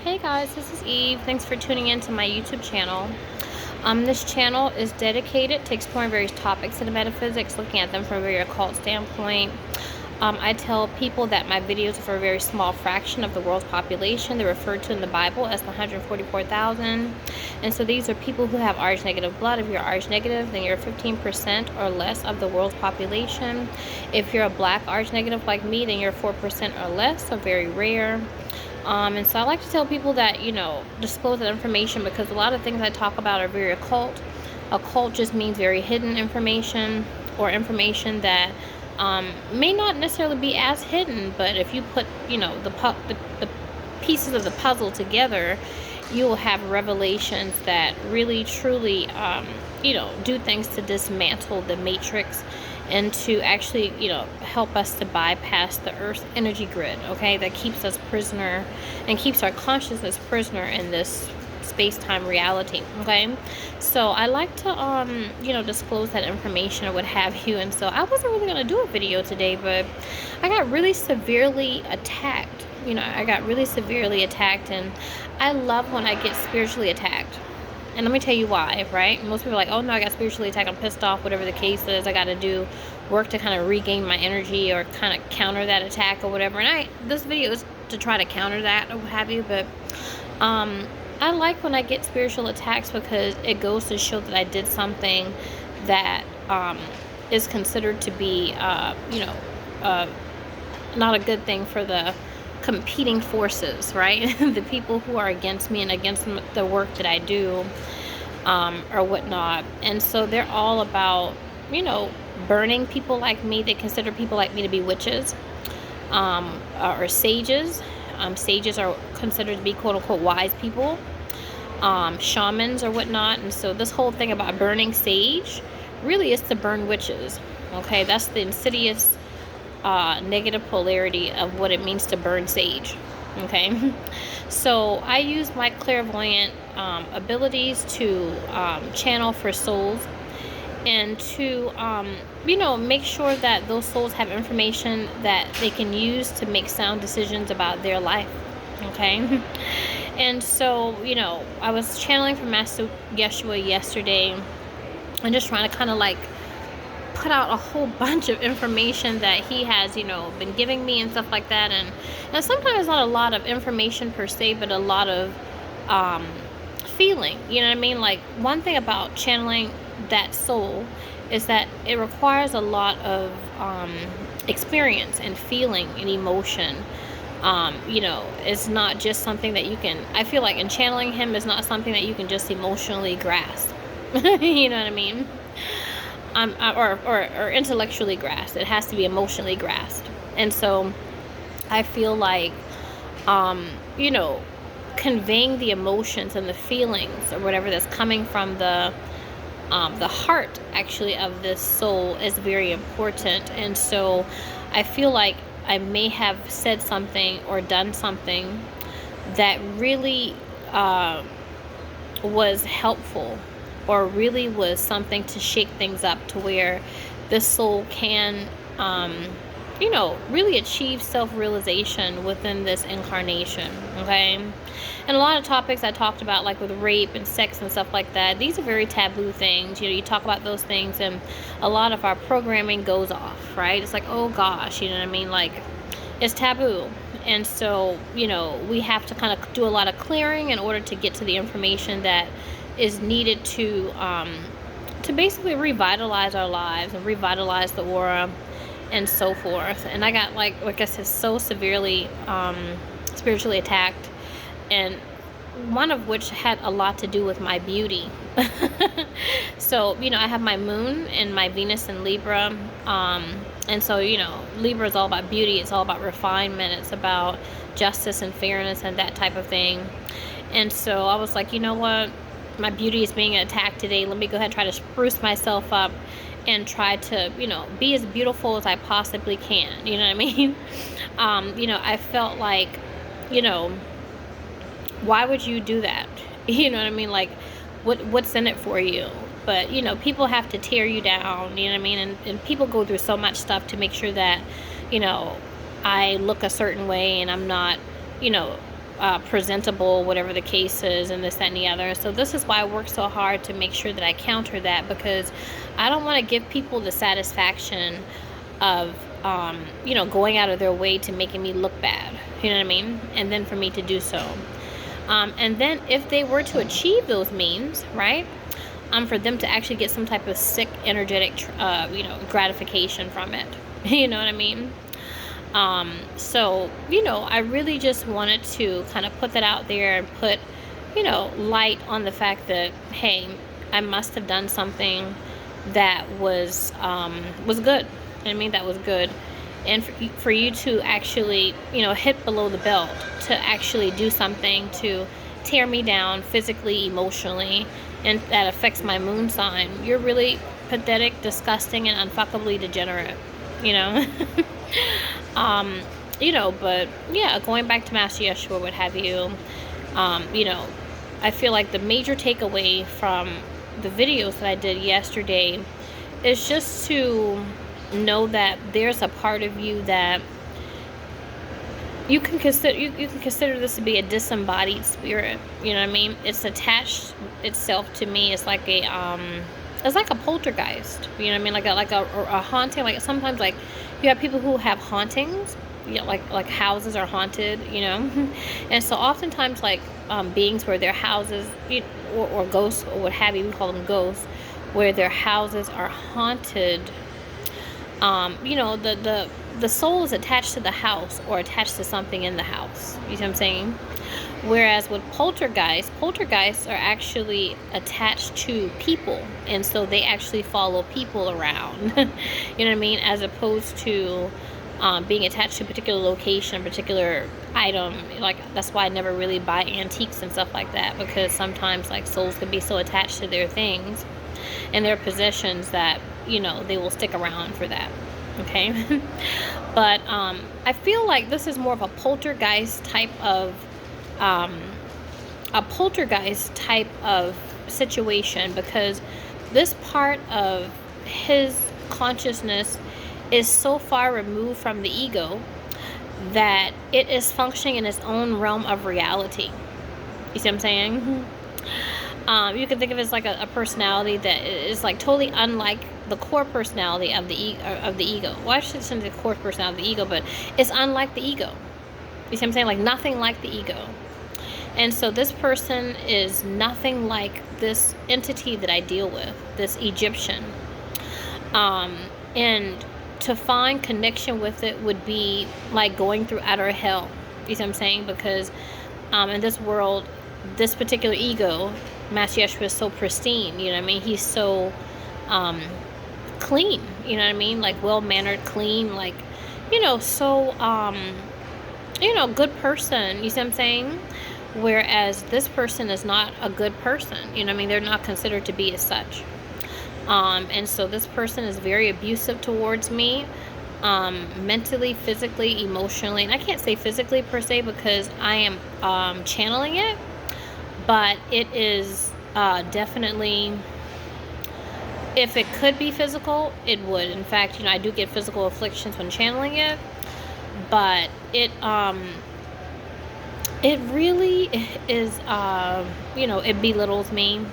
Hey guys, this is Eve. Thanks for tuning in to my YouTube channel. This channel is dedicated to exploring various topics in the metaphysics, looking at them from a very occult standpoint. I tell people that my videos are for a very small fraction of the world's population. They're referred to in the Bible as the 144,000. And so these are people who have Rh negative blood. If you're Rh negative, then you're 15% or less of the world's population. If you're a black Rh negative like me, then you're 4% or less, so very rare. And so I like to tell people that, disclose that information because a lot of things I talk about are very occult. Occult just means very hidden information or information that may not necessarily be as hidden, but if you put, the pieces of the puzzle together, you will have revelations that really, truly, do things to dismantle the matrix and to actually, help us to bypass the Earth's energy grid, okay, that keeps us prisoner and keeps our consciousness prisoner in this space-time reality, okay? So I like to, disclose that information or what have you, and so I wasn't really going to do a video today, but I got really severely attacked. I got really severely attacked, and I love when I get spiritually attacked. And let me tell you why, right? Most people are like, oh no, I got spiritually attacked, I'm pissed off, whatever the case is. I got to do work to kind of regain my energy or kind of counter that attack or whatever. And this video is to try to counter that or what have you. But I like when I get spiritual attacks because it goes to show that I did something that is considered to be, not a good thing for the competing forces, right? The people who are against me and against the work that I do, or whatnot. And so they're all about, burning people like me. They consider people like me to be witches, or sages. Sages are considered to be quote unquote wise people, shamans or whatnot. And so this whole thing about burning sage really is to burn witches. Okay, that's the insidious negative polarity of what it means to burn sage. Okay, so I use my clairvoyant abilities to channel for souls and to make sure that those souls have information that they can use to make sound decisions about their life. Okay. And so I was channeling for Master Yeshua yesterday and just trying to kind of like put out a whole bunch of information that he has, been giving me and stuff like that. And sometimes not a lot of information per se, but a lot of feeling, you know what I mean? Like, one thing about channeling that soul is that it requires a lot of experience and feeling and emotion. It's not just something that you can, I feel like in channeling him is not something that you can just emotionally grasp. You know what I mean? Or intellectually grasped. It has to be emotionally grasped. And so I feel like, conveying the emotions and the feelings or whatever that's coming from the heart actually of this soul is very important. And so I feel like I may have said something or done something that really was helpful, or really was something to shake things up to where this soul can, really achieve self-realization within this incarnation, okay? And a lot of topics I talked about, like with rape and sex and stuff like that, these are very taboo things. You talk about those things and a lot of our programming goes off, right? It's like, oh gosh, you know what I mean? Like, it's taboo. And so, we have to kind of do a lot of clearing in order to get to the information that is needed to basically revitalize our lives and revitalize the aura and so forth. And I got like I said, so severely spiritually attacked, and one of which had a lot to do with my beauty. So I have my moon and my Venus in Libra, and so Libra is all about beauty, it's all about refinement, it's about justice and fairness and that type of thing. And so I was like, you know what, my beauty is being attacked today. Let me go ahead and try to spruce myself up and try to, be as beautiful as I possibly can. You know what I mean? I felt like, why would you do that? You know what I mean? Like, what's in it for you? But, people have to tear you down, you know what I mean? And people go through so much stuff to make sure that, I look a certain way and I'm not, presentable, whatever the case is, and this, that, and the other. So this is why I work so hard to make sure that I counter that, because I don't want to give people the satisfaction of, you know, going out of their way to making me look bad. You know what I mean? And then for me to do so. And then if they were to achieve those means, right? For them to actually get some type of sick, energetic, you know, gratification from it. You know what I mean? So, you know, I really just wanted to kind of put that out there and put, you know, light on the fact that, hey, I must have done something that was good. I mean, that was good. And for you to actually, you know, hit below the belt, to actually do something to tear me down physically, emotionally, and that affects my moon sign, you're really pathetic, disgusting, and unfuckably degenerate, you know? You know, but yeah, going back to Master Yeshua, what have you, you know, I feel like the major takeaway from the videos that I did yesterday is just to know that there's a part of you that you can consider this to be a disembodied spirit. You know what I mean? It's attached itself to me. It's like a poltergeist. You know what I mean? Like a haunting. Like sometimes, like you have people who have hauntings. You know, like houses are haunted. You know, and so oftentimes like beings where their houses, or ghosts or what have you, we call them ghosts, where their houses are haunted. You know, the soul is attached to the house or attached to something in the house. You see what I'm saying? Whereas with poltergeists are actually attached to people. And so they actually follow people around. You know what I mean? As opposed to being attached to a particular location, a particular item. Like, that's why I never really buy antiques and stuff like that. Because sometimes, like, souls can be so attached to their things and their possessions that, you know, they will stick around for that. Okay. But I feel like this is more of a poltergeist type of situation, because this part of his consciousness is so far removed from the ego that it is functioning in its own realm of reality. You see what I'm saying? You can think of it as like a personality that is like totally unlike the core personality of the ego. Well, I shouldn't say the core personality of the ego, but it's unlike the ego. You see what I'm saying? Like nothing like the ego. And so this person is nothing like this entity that I deal with, this Egyptian. And to find connection with it would be like going through outer hell. You see what I'm saying? Because in this world, this particular ego, Master Yeshua, is so pristine. You know what I mean? He's so clean. You know what I mean? Like well-mannered, clean, like, you know, so, you know, good person. You see what I'm saying? Whereas this person is not a good person. You know what I mean? They're not considered to be as such. And so this person is very abusive towards me, mentally, physically, emotionally. And I can't say physically per se because I am channeling it, but it is definitely, if it could be physical, it would. In fact, you know, I do get physical afflictions when channeling it, but it really is, you know, it belittles me.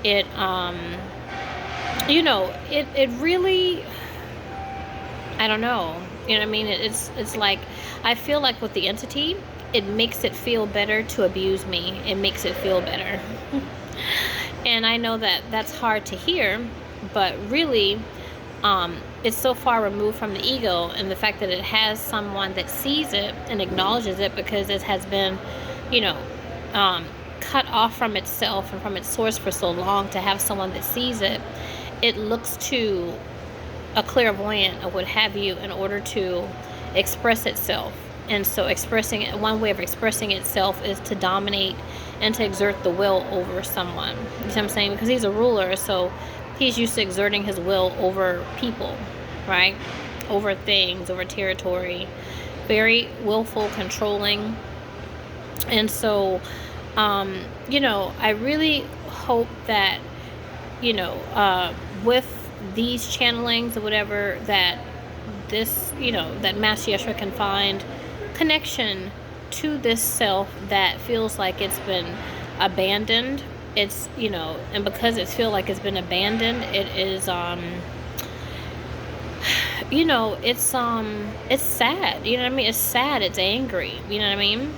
It, you know, it really, I don't know. You know what I mean? It's like, I feel like with the entity, it makes it feel better to abuse me. It makes it feel better. And I know that that's hard to hear, but really, it's so far removed from the ego, and the fact that it has someone that sees it and acknowledges it, because it has been, you know, cut off from itself and from its source for so long, to have someone that sees it, it looks to a clairvoyant or what have you in order to express itself. And so expressing it, one way of expressing itself is to dominate and to exert the will over someone. You know what I'm saying? Because he's a ruler, so he's used to exerting his will over people, right? Over things, over territory. Very willful, controlling. And so, you know, I really hope that, you know, with these channelings or whatever, that this, you know, that Master Yeshua can find connection to this self that feels like it's been abandoned. It's, you know, and because it feels like it's been abandoned, it is, you know, it's sad. You know what I mean? It's sad. It's angry. You know what I mean?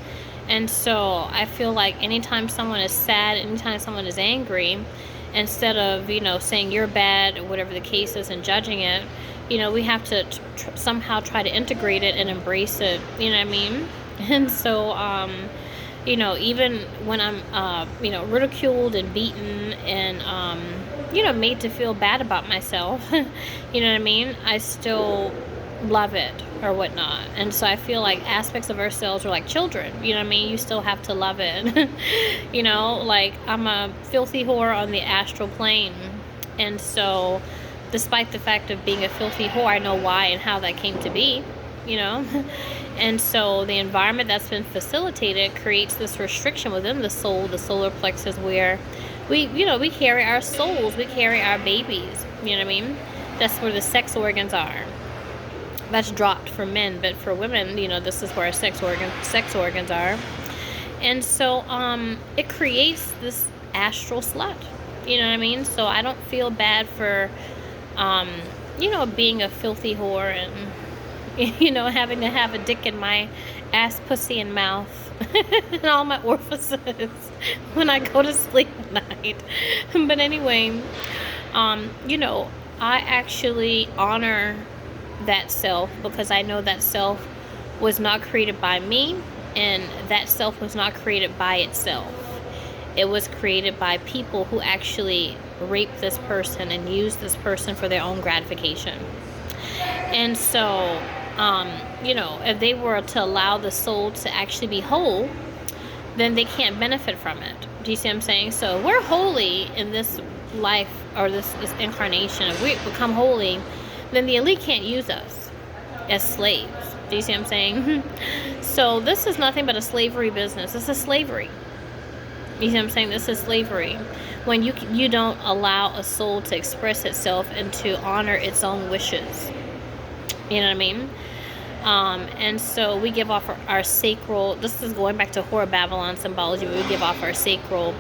And so I feel like anytime someone is sad, anytime someone is angry, instead of, you know, saying you're bad or whatever the case is and judging it, you know, we have to somehow try to integrate it and embrace it. You know what I mean? And so, you know, even when I'm, you know, ridiculed and beaten and, you know, made to feel bad about myself, you know what I mean? I still love it or whatnot. And so I feel like aspects of ourselves are like children. You know what I mean? You still have to love it. You know, like I'm a filthy whore on the astral plane. And so despite the fact of being a filthy whore, I know why and how that came to be, you know? And so the environment that's been facilitated creates this restriction within the soul, the solar plexus, where we, you know, we carry our souls, we carry our babies, you know what I mean? That's where the sex organs are. That's dropped for men, but for women, you know, this is where our sex organs are. And so it creates this astral slut, you know what I mean? So I don't feel bad for, you know, being a filthy whore and, you know, having to have a dick in my ass, pussy, and mouth and all my orifices when I go to sleep at night. But anyway, you know, I actually honor that self because I know that self was not created by me, and that self was not created by itself. It was created by people who actually raped this person and used this person for their own gratification. And so, you know, if they were to allow the soul to actually be whole, then they can't benefit from it. Do you see what I'm saying? So we're holy in this life or this incarnation. If we become holy, then the elite can't use us as slaves. Do you see what I'm saying? So this is nothing but a slavery business. This is slavery. You see what I'm saying? This is slavery. When you don't allow a soul to express itself and to honor its own wishes. You know what I mean? And so we give off our sacral, this is going back to Whore Babylon symbology, we give off our sacral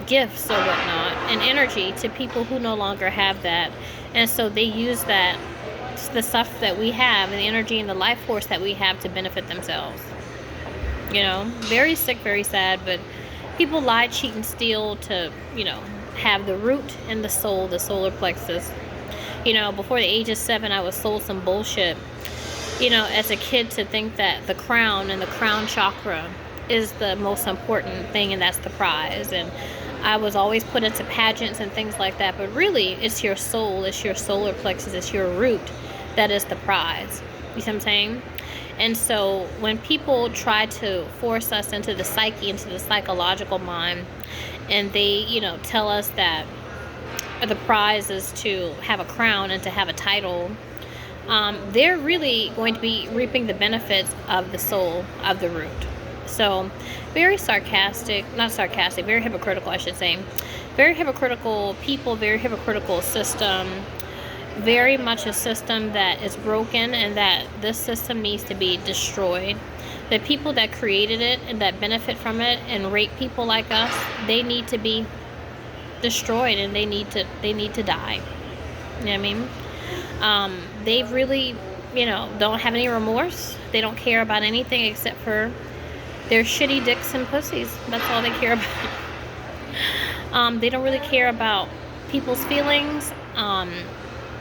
gifts or whatnot and energy to people who no longer have that. And so they use that, the stuff that we have and the energy and the life force that we have to benefit themselves. You know, very sick, very sad, but people lie, cheat, and steal to, you know, have the root in the soul, the solar plexus. You know, before the age of 7, I was sold some bullshit, you know, as a kid, to think that the crown and the crown chakra is the most important thing and that's the prize. And I was always put into pageants and things like that, but really it's your soul, it's your solar plexus, it's your root that is the prize. You see what I'm saying? And so when people try to force us into the psyche, into the psychological mind, and they, you know, tell us that the prize is to have a crown and to have a title, they're really going to be reaping the benefits of the soul, of the root. So very sarcastic, not sarcastic, very hypocritical, I should say. Very hypocritical people, very hypocritical system, very much a system that is broken and that this system needs to be destroyed. The people that created it and that benefit from it and rape people like us, they need to be destroyed and they need to die. You know what I mean? They really, you know, don't have any remorse. They don't care about anything except for their shitty dicks and pussies. That's all they care about. They don't really care about people's feelings.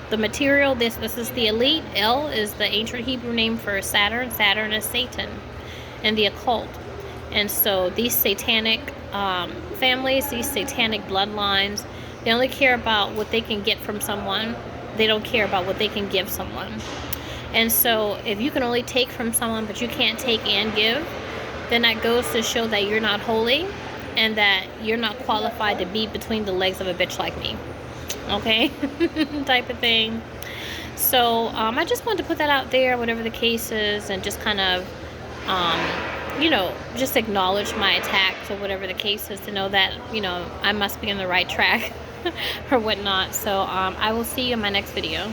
The material, this is the elite. El is the ancient Hebrew name for Saturn. Saturn is Satan and the occult. And so these satanic families, these satanic bloodlines, they only care about what they can get from someone. They don't care about what they can give someone. And so if you can only take from someone but you can't take and give, then that goes to show that you're not holy and that you're not qualified to be between the legs of a bitch like me. Okay? Type of thing. So I just wanted to put that out there, whatever the case is, and just kind of you know, just acknowledge my attacks or whatever the case is, to know that, you know, I must be on the right track or whatnot. So I will see you in my next video.